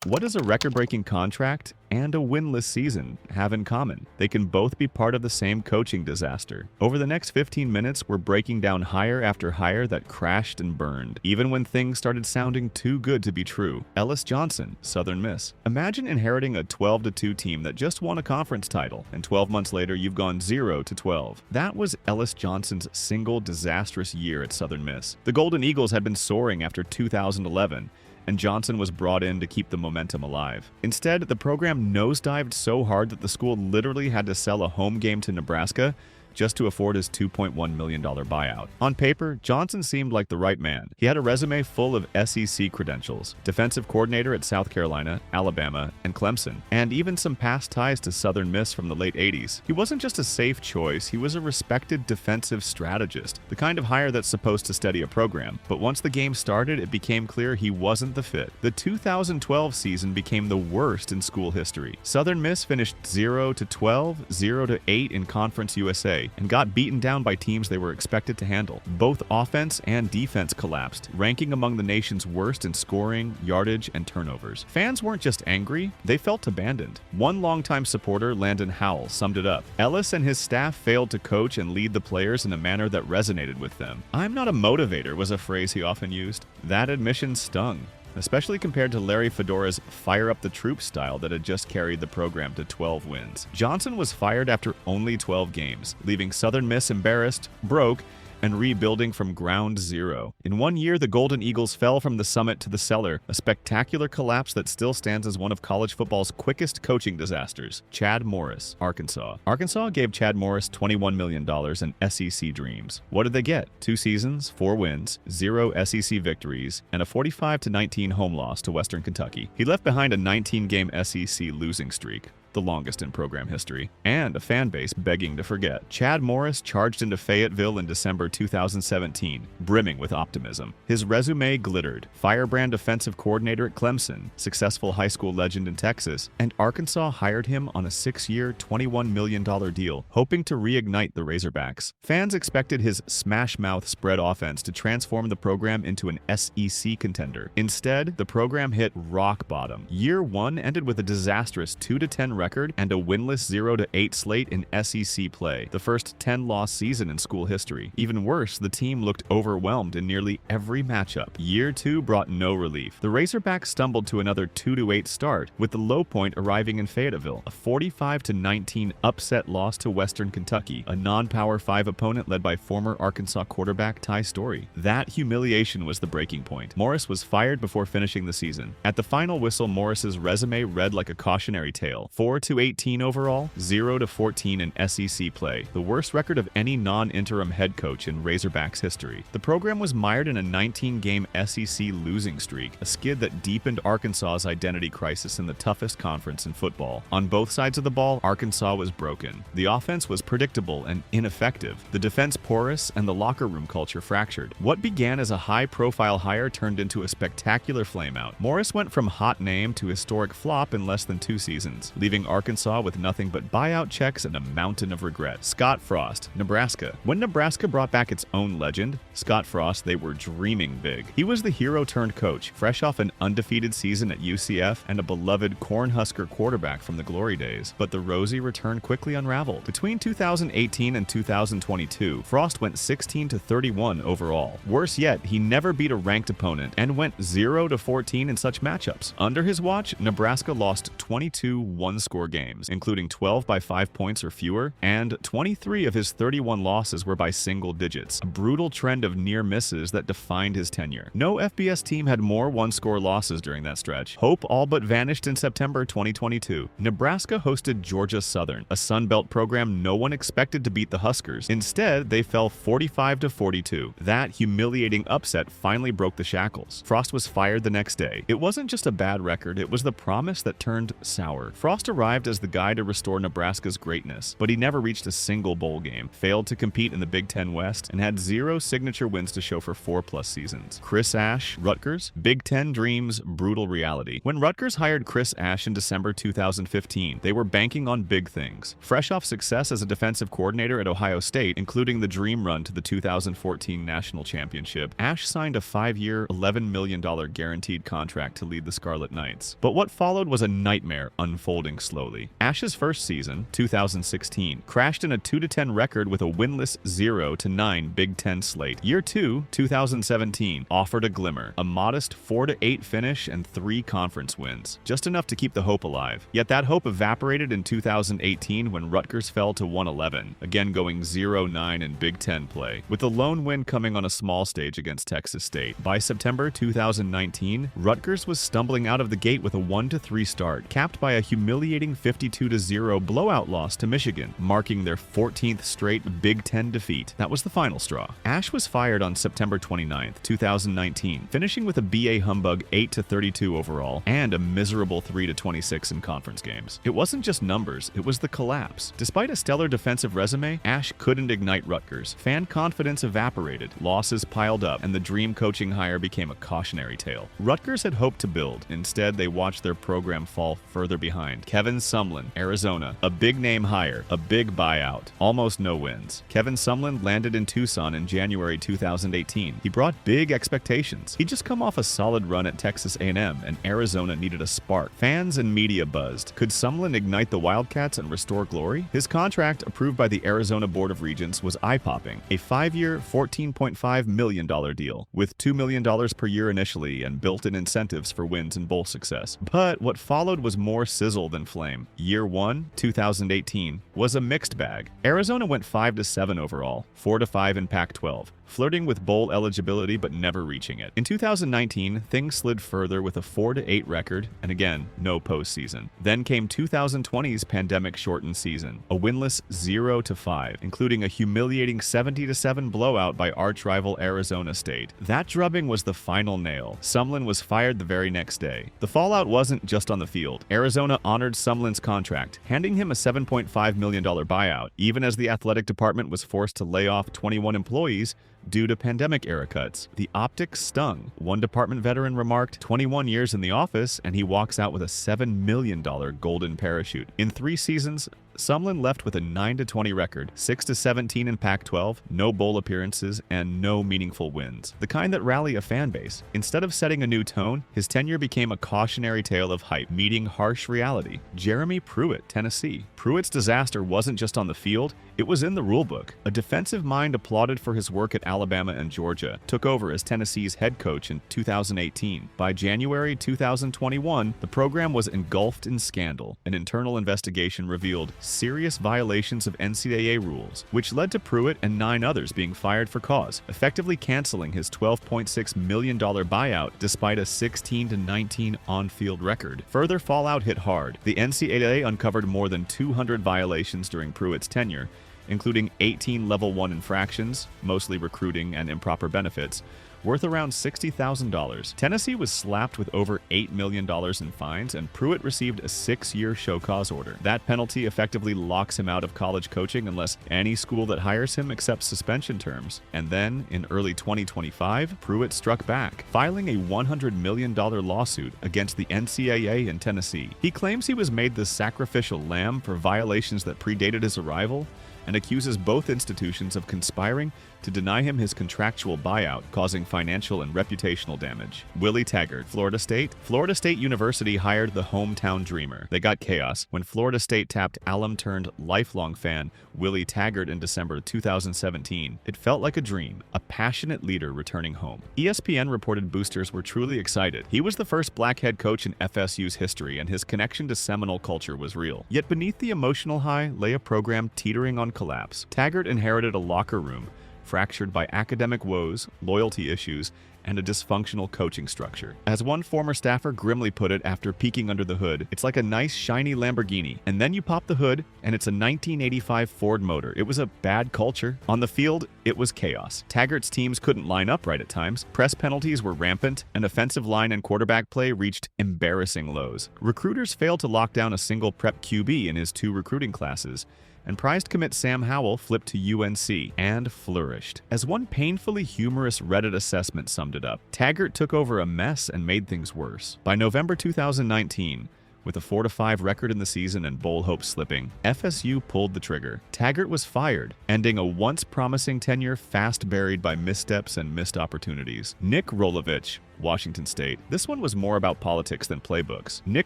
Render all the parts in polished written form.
What does a record-breaking contract and a winless season have in common? They can both be part of the same coaching disaster. Over the next 15 minutes, we're breaking down hire after hire that crashed and burned, even when things started sounding too good to be true. Ellis Johnson, Southern Miss. Imagine inheriting a 12-2 team that just won a conference title, and 12 months later you've gone 0-12. That was Ellis Johnson's single disastrous year at Southern Miss. The Golden Eagles had been soaring after 2011, and Johnson was brought in to keep the momentum alive. Instead, the program nosedived so hard that the school literally had to sell a home game to Nebraska just to afford his $2.1 million buyout. On paper, Johnson seemed like the right man. He had a resume full of SEC credentials, defensive coordinator at South Carolina, Alabama, and Clemson, and even some past ties to Southern Miss from the late 80s. He wasn't just a safe choice, he was a respected defensive strategist, the kind of hire that's supposed to steady a program. But once the game started, it became clear he wasn't the fit. The 2012 season became the worst in school history. Southern Miss finished 0-12, 0-8 in Conference USA, and got beaten down by teams they were expected to handle. Both offense and defense collapsed, ranking among the nation's worst in scoring, yardage, and turnovers. Fans weren't just angry, they felt abandoned. One longtime supporter, Landon Howell, summed it up. Ellis and his staff failed to coach and lead the players in a manner that resonated with them. "I'm not a motivator," was a phrase he often used. That admission stung, especially compared to Larry Fedora's fire-up-the-troops style that had just carried the program to 12 wins. Johnson was fired after only 12 games, leaving Southern Miss embarrassed, broke, and rebuilding from ground zero. In 1 year, the Golden Eagles fell from the summit to the cellar, a spectacular collapse that still stands as one of college football's quickest coaching disasters. Chad Morris, Arkansas. Arkansas gave Chad Morris $21 million and SEC dreams. What did they get? 2 seasons, 4 wins, 0 SEC victories, and a 45-19 home loss to Western Kentucky. He left behind a 19-game SEC losing streak, the longest in program history, and a fan base begging to forget. Chad Morris charged into Fayetteville in December 2017, brimming with optimism. His resume glittered. Firebrand defensive coordinator at Clemson, successful high school legend in Texas, and Arkansas hired him on a 6-year, $21 million deal, hoping to reignite the Razorbacks. Fans expected his smash-mouth spread offense to transform the program into an SEC contender. Instead, the program hit rock bottom. Year 1 ended with a disastrous 2-10 record and a winless 0-8 slate in SEC play, the first 10-loss season in school history. Even worse, the team looked overwhelmed in nearly every matchup. Year 2 brought no relief. The Razorbacks stumbled to another 2-8 start, with the low point arriving in Fayetteville, a 45-19 upset loss to Western Kentucky, a non-Power 5 opponent led by former Arkansas quarterback Ty Storey. That humiliation was the breaking point. Morris was fired before finishing the season. At the final whistle, Morris's resume read like a cautionary tale. 4-18 overall, 0-14 in SEC play, the worst record of any non-interim head coach in Razorbacks history. The program was mired in a 19-game SEC losing streak, a skid that deepened Arkansas's identity crisis in the toughest conference in football. On both sides of the ball, Arkansas was broken. The offense was predictable and ineffective, the defense porous, and the locker room culture fractured. What began as a high-profile hire turned into a spectacular flameout. Morris went from hot name to historic flop in less than 2 seasons, leaving Arkansas with nothing but buyout checks and a mountain of regret. Scott Frost, Nebraska. When Nebraska brought back its own legend, Scott Frost, they were dreaming big. He was the hero-turned-coach, fresh off an undefeated season at UCF and a beloved Cornhusker quarterback from the glory days. But the rosy return quickly unraveled. Between 2018 and 2022, Frost went 16-31 overall. Worse yet, he never beat a ranked opponent and went 0-14 in such matchups. Under his watch, Nebraska lost 22 one-score games, including 12 by 5 points or fewer, and 23 of his 31 losses were by single digits, a brutal trend of near misses that defined his tenure. No FBS team had more one-score losses during that stretch. Hope all but vanished in September 2022. Nebraska hosted Georgia Southern, a Sun Belt program no one expected to beat the Huskers. Instead, they fell 45-42. That humiliating upset finally broke the shackles. Frost was fired the next day. It wasn't just a bad record, it was the promise that turned sour. Frost arrived as the guy to restore Nebraska's greatness, but he never reached a single bowl game, failed to compete in the Big Ten West, and had 0 signature wins to show for 4+ seasons. Chris Ash, Rutgers, Big Ten dreams, brutal reality. When Rutgers hired Chris Ash in December 2015, they were banking on big things. Fresh off success as a defensive coordinator at Ohio State, including the dream run to the 2014 national championship, Ash signed a 5-year, $11 million guaranteed contract to lead the Scarlet Knights. But what followed was a nightmare unfolding slowly. Ash's first season, 2016, crashed in a 2-10 record with a winless 0-9 Big Ten slate. Year 2, 2017, offered a glimmer, a modest 4-8 finish and 3 conference wins, just enough to keep the hope alive. Yet that hope evaporated in 2018 when Rutgers fell to 1-11, again going 0-9 in Big Ten play, with the lone win coming on a small stage against Texas State. By September 2019, Rutgers was stumbling out of the gate with a 1-3 start, capped by a humiliating 52-0 blowout loss to Michigan, marking their 14th straight Big Ten defeat. That was the final straw. Ash was fired on September 29, 2019, finishing with a BA humbug 8-32 overall and a miserable 3-26 in conference games. It wasn't just numbers, it was the collapse. Despite a stellar defensive resume, Ash couldn't ignite Rutgers. Fan confidence evaporated, losses piled up, and the dream coaching hire became a cautionary tale. Rutgers had hoped to build. Instead, they watched their program fall further behind. Kevin Sumlin, Arizona, a big-name hire, a big buyout, almost no wins. Kevin Sumlin landed in Tucson in January 2018. He brought big expectations. He'd just come off a solid run at Texas A&M, and Arizona needed a spark. Fans and media buzzed. Could Sumlin ignite the Wildcats and restore glory? His contract, approved by the Arizona Board of Regents, was eye-popping. A 5-year, $14.5 million deal, with $2 million per year initially and built-in incentives for wins and bowl success. But what followed was more sizzle than flame. Year 1, 2018, was a mixed bag. Arizona went 5-7 overall, 4-5 in Pac-12, flirting with bowl eligibility but never reaching it. In 2019, things slid further with a 4-8 record, and again, no postseason. Then came 2020's pandemic-shortened season, a winless 0-5, including a humiliating 70-7 blowout by arch-rival Arizona State. That drubbing was the final nail. Sumlin was fired the very next day. The fallout wasn't just on the field. Arizona honored Sumlin's contract, handing him a $7.5 million buyout, even as the athletic department was forced to lay off 21 employees due to pandemic-era cuts. The optics stung. One department veteran remarked, 21 years in the office, and he walks out with a $7 million golden parachute. In 3 seasons, Sumlin left with a 9-20 record, 6-17 in Pac-12, no bowl appearances, and no meaningful wins. The kind that rally a fan base. Instead of setting a new tone, his tenure became a cautionary tale of hype, meeting harsh reality. Jeremy Pruitt, Tennessee. Pruitt's disaster wasn't just on the field, it was in the rulebook. A defensive mind applauded for his work at Alabama and Georgia, took over as Tennessee's head coach in 2018. By January 2021, the program was engulfed in scandal. An internal investigation revealed serious violations of NCAA rules, which led to Pruitt and 9 others being fired for cause, effectively canceling his $12.6 million buyout despite a 16-19 on-field record. Further fallout hit hard. The NCAA uncovered more than 200 violations during Pruitt's tenure, including 18 Level 1 infractions, mostly recruiting and improper benefits, worth around $60,000. Tennessee was slapped with over $8 million in fines, and Pruitt received a 6-year show cause order. That penalty effectively locks him out of college coaching unless any school that hires him accepts suspension terms. And then, in early 2025, Pruitt struck back, filing a $100 million lawsuit against the NCAA in Tennessee. He claims he was made the sacrificial lamb for violations that predated his arrival, and accuses both institutions of conspiring to deny him his contractual buyout, causing financial and reputational damage. Willie Taggart, Florida State. Florida State University hired the hometown dreamer. They got chaos when Florida State tapped alum-turned-lifelong fan Willie Taggart in December 2017. It felt like a dream, a passionate leader returning home. ESPN reported boosters were truly excited. He was the first black head coach in FSU's history, and his connection to Seminole culture was real. Yet beneath the emotional high lay a program teetering on collapse. Taggart inherited a locker room fractured by academic woes, loyalty issues, and a dysfunctional coaching structure. As one former staffer grimly put it after peeking under the hood, "It's like a nice shiny Lamborghini, and then you pop the hood and it's a 1985 Ford motor. It was a bad culture." On the field, it was chaos. Taggart's teams couldn't line up right at times, press penalties were rampant, and offensive line and quarterback play reached embarrassing lows. Recruiters failed to lock down a single prep QB in his 2 recruiting classes, and prized commit Sam Howell flipped to UNC and flourished. As one painfully humorous Reddit assessment summed it up, Taggart took over a mess and made things worse. By November 2019, with a 4-5 record in the season and bowl hopes slipping, FSU pulled the trigger. Taggart was fired, ending a once promising tenure fast buried by missteps and missed opportunities. Nick Rolovich, Washington State. This one was more about politics than playbooks. Nick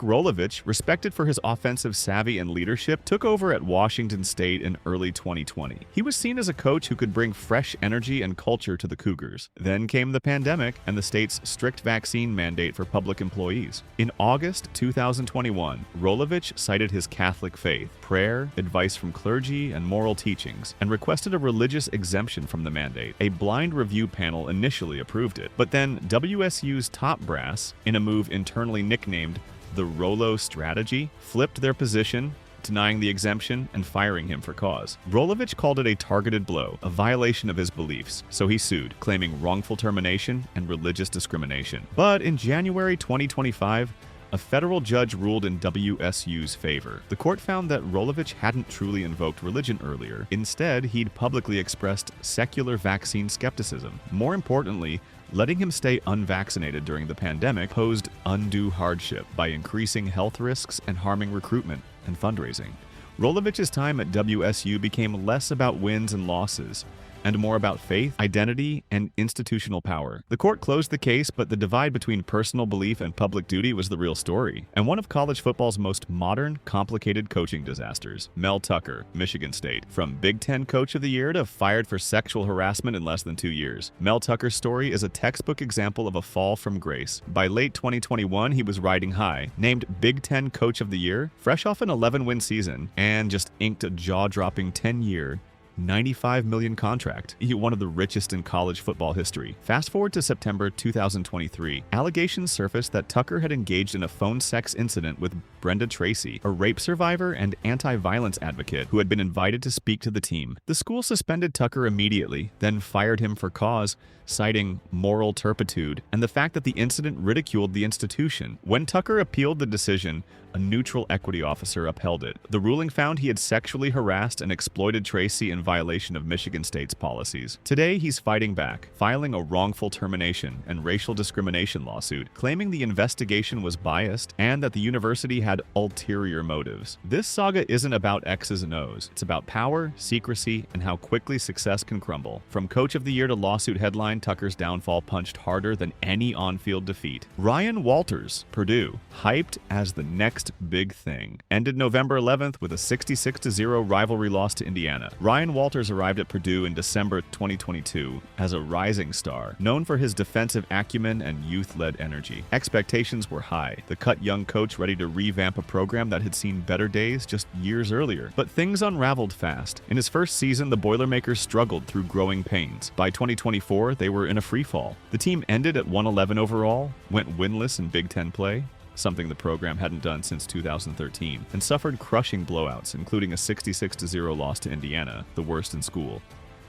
Rolovich, respected for his offensive savvy and leadership, took over at Washington State in early 2020. He was seen as a coach who could bring fresh energy and culture to the Cougars. Then came the pandemic and the state's strict vaccine mandate for public employees. In August 2021, Rolovich cited his Catholic faith, prayer, advice from clergy, and moral teachings, and requested a religious exemption from the mandate. A blind review panel initially approved it, but then WSU's top brass, in a move internally nicknamed the Rolo strategy, flipped their position, denying the exemption and firing him for cause. Rolovich called it a targeted blow, a violation of his beliefs, so he sued, claiming wrongful termination and religious discrimination. But in January 2025, a federal judge ruled in WSU's favor. The court found that Rolovich hadn't truly invoked religion earlier. Instead, he'd publicly expressed secular vaccine skepticism. More importantly, letting him stay unvaccinated during the pandemic posed undue hardship by increasing health risks and harming recruitment and fundraising. Rolovich's time at WSU became less about wins and losses, and more about faith, identity, and institutional power. The court closed the case, but the divide between personal belief and public duty was the real story, and one of college football's most modern, complicated coaching disasters. Mel Tucker, Michigan State. From Big Ten Coach of the Year to fired for sexual harassment in less than 2 years. Mel Tucker's story is a textbook example of a fall from grace. By late 2021, he was riding high, named Big Ten Coach of the Year, fresh off an 11-win season, and just inked a jaw-dropping 10-year, $95 million contract, one of the richest in college football history. Fast forward to September 2023, allegations surfaced that Tucker had engaged in a phone sex incident with Brenda Tracy, a rape survivor and anti-violence advocate who had been invited to speak to the team. The school suspended Tucker immediately, then fired him for cause, citing moral turpitude and the fact that the incident ridiculed the institution. When Tucker appealed the decision, a neutral equity officer upheld it. The ruling found he had sexually harassed and exploited Tracy in violation of Michigan State's policies. Today, he's fighting back, filing a wrongful termination and racial discrimination lawsuit, claiming the investigation was biased and that the university had ulterior motives. This saga isn't about X's and O's. It's about power, secrecy, and how quickly success can crumble. From Coach of the Year to lawsuit headline, Tucker's downfall punched harder than any on-field defeat. Ryan Walters, Purdue, hyped as the next big thing, ended November 11th with a 66-0 rivalry loss to Indiana. Ryan Walters arrived at Purdue in December 2022 as a rising star, known for his defensive acumen and youth-led energy. Expectations were high, the cut young coach ready to revamp a program that had seen better days just years earlier. But things unraveled fast. In his first season, the Boilermakers struggled through growing pains. By 2024, they were in a freefall. The team ended at 111 overall, went winless in Big Ten play, something the program hadn't done since 2013, and suffered crushing blowouts, including a 66-0 loss to Indiana, the worst in school.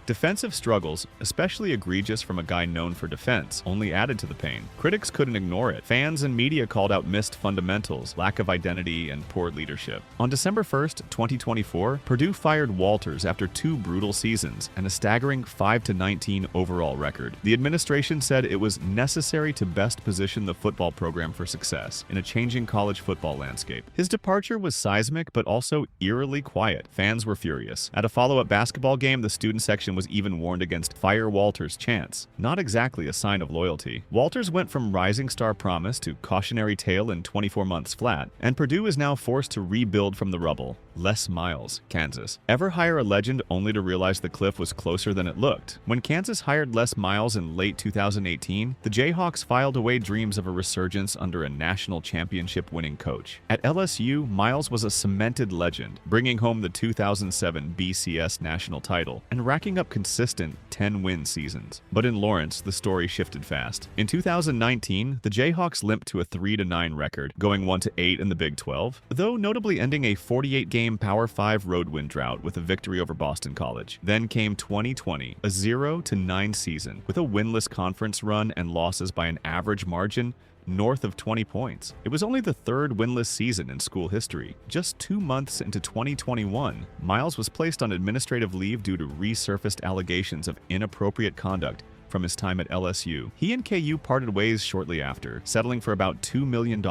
Defensive struggles, especially egregious from a guy known for defense, only added to the pain. Critics couldn't ignore it. Fans and media called out missed fundamentals, lack of identity, and poor leadership. On December 1st, 2024, Purdue fired Walters after 2 brutal seasons and a staggering 5-19 overall record. The administration said it was necessary to best position the football program for success in a changing college football landscape. His departure was seismic but also eerily quiet. Fans were furious. At a follow-up basketball game, the student section was even warned against "Fire Walters" chants, not exactly a sign of loyalty. Walters went from rising star promise to cautionary tale in 24 months flat, and Purdue is now forced to rebuild from the rubble. Les Miles, Kansas. Ever hire a legend only to realize the cliff was closer than it looked? When Kansas hired Les Miles in late 2018, the Jayhawks filed away dreams of a resurgence under a national championship-winning coach. At LSU, Miles was a cemented legend, bringing home the 2007 BCS national title and racking up consistent 10-win seasons. But in Lawrence, the story shifted fast. In 2019, the Jayhawks limped to a 3-9 record, going 1-8 in the Big 12, though notably ending a 48-game Power 5 road win drought with a victory over Boston College. Then came 2020, a 0-9 season, with a winless conference run and losses by an average margin north of 20 points. It was only the third winless season in school history. Just 2 months into 2021, Miles was placed on administrative leave due to resurfaced allegations of inappropriate conduct from his time at LSU. He and KU parted ways shortly after, settling for about $2 million in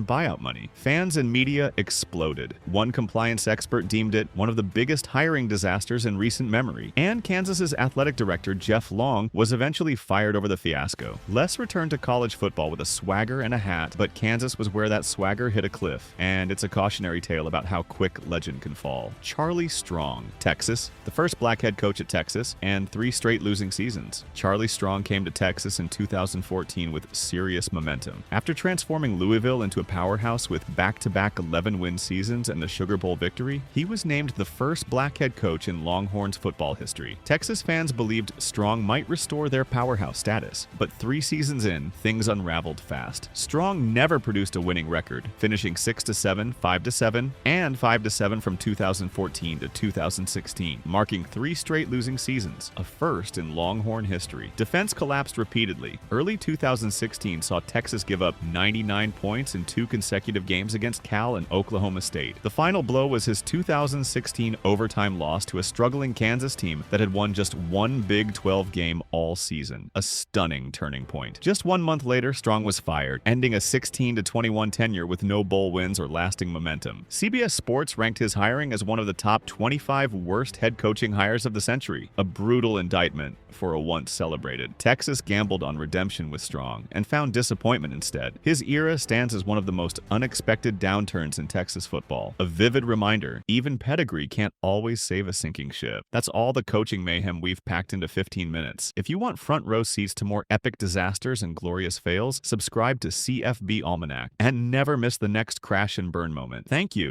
buyout money. Fans and media exploded. One compliance expert deemed it one of the biggest hiring disasters in recent memory, and Kansas's athletic director Jeff Long was eventually fired over the fiasco. Les returned to college football with a swagger and a hat, but Kansas was where that swagger hit a cliff, and it's a cautionary tale about how quick legend can fall. Charlie Strong, Texas, the first black head coach at Texas, and 3 straight losing seasons. Charlie Strong came to Texas in 2014 with serious momentum. After transforming Louisville into a powerhouse with back-to-back 11-win seasons and the Sugar Bowl victory, he was named the first black head coach in Longhorns football history. Texas fans believed Strong might restore their powerhouse status, but 3 seasons in, things unraveled fast. Strong never produced a winning record, finishing 6-7, 5-7, and 5-7 from 2014 to 2016, marking 3 straight losing seasons, a first in Longhorn history. Defense collapsed repeatedly. Early 2016 saw Texas give up 99 points in 2 consecutive games against Cal and Oklahoma State. The final blow was his 2016 overtime loss to a struggling Kansas team that had won just 1 Big 12 game all season. A stunning turning point. Just 1 month later, Strong was fired, ending a 16-21 tenure with no bowl wins or lasting momentum. CBS Sports ranked his hiring as one of the top 25 worst head coaching hires of the century. A brutal indictment for a once celebrated. Texas gambled on redemption with Strong and found disappointment instead. His era stands as one of the most unexpected downturns in Texas football. A vivid reminder, even pedigree can't always save a sinking ship. That's all the coaching mayhem we've packed into 15 minutes. If you want front row seats to more epic disasters and glorious fails, subscribe to CFB Almanac and never miss the next crash and burn moment. Thank you.